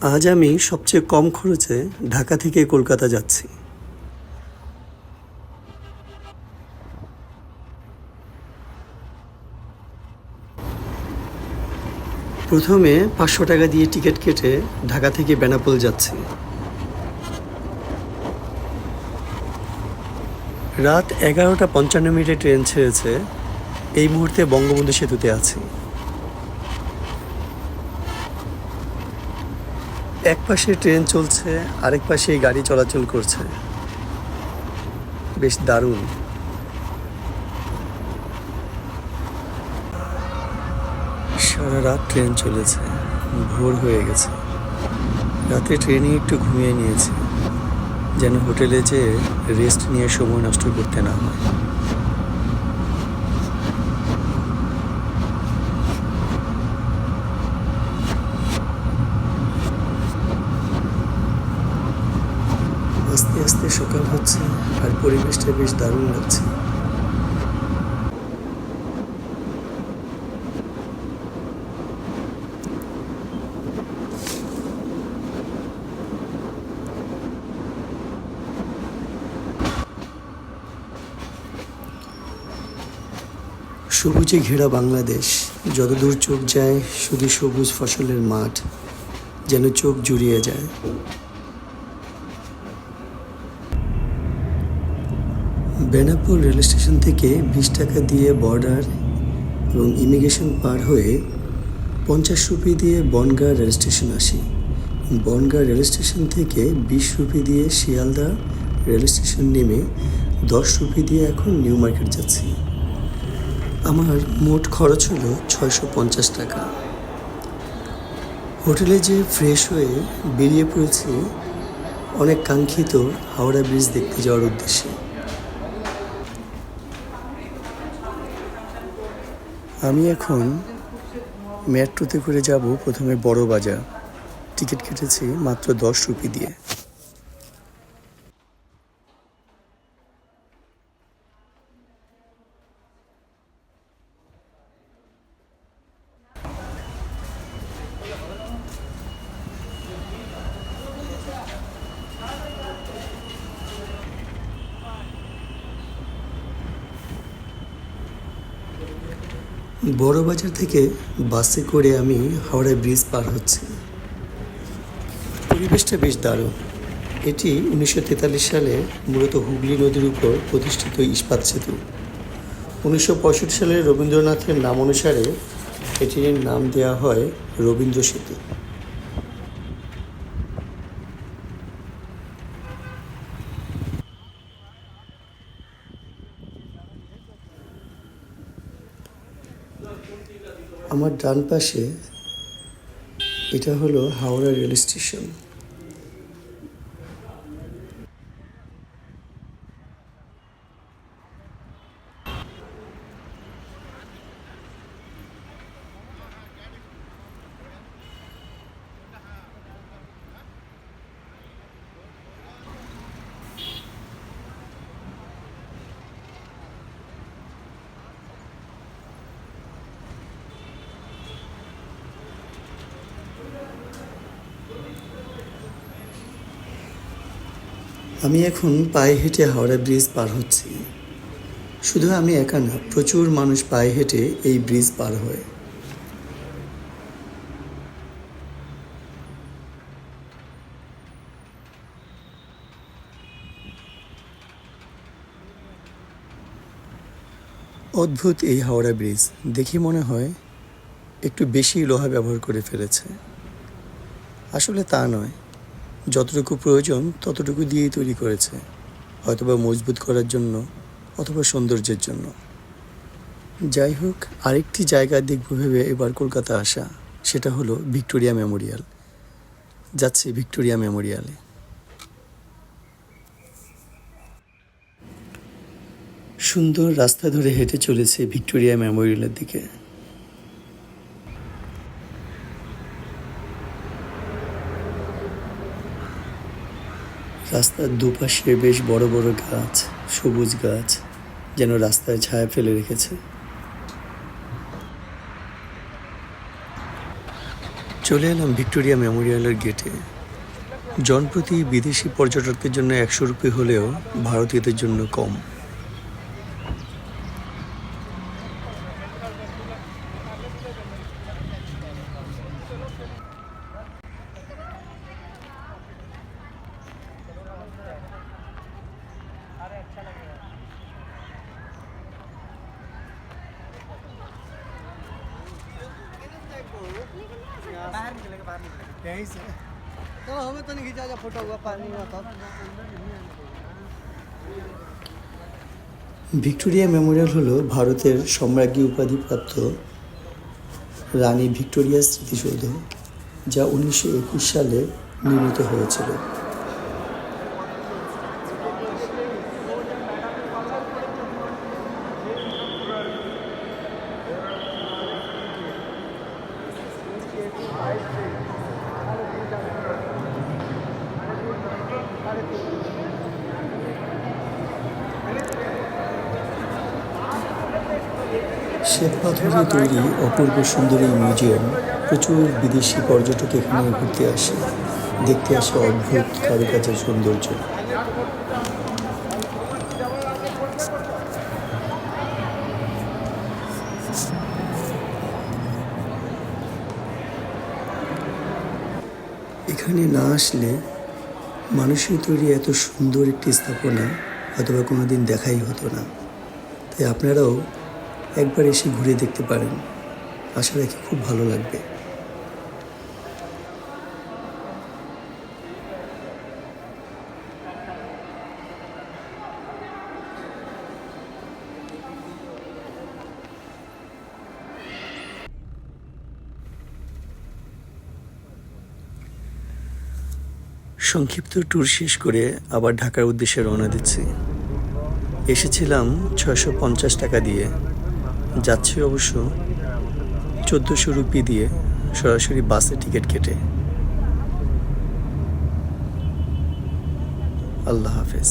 আজ আমি সবচেয়ে কম খরচে ঢাকা থেকে কলকাতা যাচ্ছি। প্রথমে 500 টাকা দিয়ে টিকিট কেটে ঢাকা থেকে বেনাপোল যাচ্ছি। রাত 11:55 ট্রেন ছেড়েছে। এই মুহূর্তে বঙ্গবন্ধু সেতুতে আছি। এক পাশে ট্রেন চলছে, আরেক পাশে গাড়ি চলাচল করছে। বেশ দারুণ। সারা রাত ট্রেন চলেছে, ভোর হয়ে গেছে। রাতে ট্রেনে একটু ঘুমিয়ে নিয়েছি, যেন হোটেলে যেয়ে রেস্ট নিয়ে সময় নষ্ট করতে না হয়। আস্তে আস্তে সকাল হচ্ছে আর পরিবেশটা বেশ দারুণ লাগছে। সবুজে ঘেরা বাংলাদেশ, যতদূর চোখ যায় শুধু সবুজ ফসলের মাঠ, যেন চোখ জুড়িয়ে যায়। বেনাপোল রেল স্টেশন থেকে 20 টাকা দিয়ে বর্ডার এবং ইমিগ্রেশন পার হয়ে 50 রুপি দিয়ে বনগাঁ রেল স্টেশন আসি। বনগাঁ রেল স্টেশন থেকে 20 রুপি দিয়ে শিয়ালদা রেল স্টেশন নেমে 10 রুপি দিয়ে এখন নিউ মার্কেট যাচ্ছি। আমার মোট খরচ হলো 650 টাকা। হোটেলে যে ফ্রেশ হয়ে বেরিয়ে পড়েছি অনেক কাঙ্ক্ষিত হাওড়া ব্রিজ দেখতে যাওয়ার উদ্দেশ্যে। আমি এখন মেট্রোতে করে যাব প্রথমে বড় বাজার। টিকিট কেটেছি মাত্র 10 রুপি দিয়ে। বড় বাজার থেকে বাসে করে আমি হাওড়া ব্রিজ পার হচ্ছি। পরিবেশটা বেশ দারুণ। এটি 1943 সালে মূলত হুগলি নদীর উপর প্রতিষ্ঠিত ইস্পাত সেতু। 1965 সালে রবীন্দ্রনাথের নাম অনুসারে এটির নাম দেওয়া হয় রবীন্দ্র সেতু। আমার ডান পাশে এটা হলো হাওড়া রেল স্টেশন। আমি এখন পায়ে হেঁটে হাওড়া ব্রিজ পার হচ্ছি। শুধু আমি একা না, প্রচুর মানুষ পায়ে হেঁটে এই ব্রিজ পার হয়। অদ্ভুত এই হাওড়া ব্রিজ, দেখি মনে হয় একটু বেশি লোহা ব্যবহার করে ফেলেছে। আসলে তা নয়, যতটুকু প্রয়োজন ততটুকু দিয়েই তৈরি করেছে, হয়তোবা মজবুত করার জন্য অথবা সৌন্দর্যের জন্য। যাই হোক, আরেকটি জায়গা দেখব ভেবে এবার কলকাতা আসা, সেটা হলো ভিক্টোরিয়া মেমোরিয়াল। যাচ্ছি ভিক্টোরিয়া মেমোরিয়ালে। সুন্দর রাস্তা ধরে হেঁটে চলেছে ভিক্টোরিয়া মেমোরিয়ালের দিকে। রাস্তার দুপাশে বেশ বড় বড় গাছ, সবুজ গাছ, যেন রাস্তায় ছায়া ফেলে রেখেছে। চলে এলাম ভিক্টোরিয়া মেমোরিয়ালের গেটে। জনপ্রতি বিদেশি পর্যটকদের জন্য 100 রুপি হলেও ভারতীয়দের জন্য কম। यहीं से चलो हमें तो नहीं खींचा जा फोटो हुआ पानी हुआ था। ভিক্টোরিয়া মেমোরিয়াল হলো ভারতের সম্রাজ্ঞী উপাধিপ্রাপ্ত রানী ভিক্টোরিয়ার স্মৃতিসৌধ, যা 1921 সালে নির্মিত হয়েছিল। শ্বেত পাথরে তৈরি অপূর্ব সুন্দর এই মিউজিয়াম প্রচুর বিদেশি পর্যটক এখানে ঘুরতে আসে, দেখতে আসে অদ্ভুত কারুকাজের সৌন্দর্য। এখানে না আসলে মানুষের তৈরি এত সুন্দর একটি স্থাপনা হয়তোবা কোনোদিন দেখাই হতো না। তাই আপনারাও একবার এসে ঘুরে দেখতে পারেন, আশা রাখি খুব ভালো লাগবে। সংক্ষিপ্ত ট্যুর শেষ করে আবার ঢাকার উদ্দেশ্যে রওনা দিচ্ছি। এসেছিলাম 650 টাকা দিয়ে, যাচ্ছি অবশ্য 1400 রুপি দিয়ে সরাসরি বাসে টিকিট কেটে। আল্লাহ হাফেজ।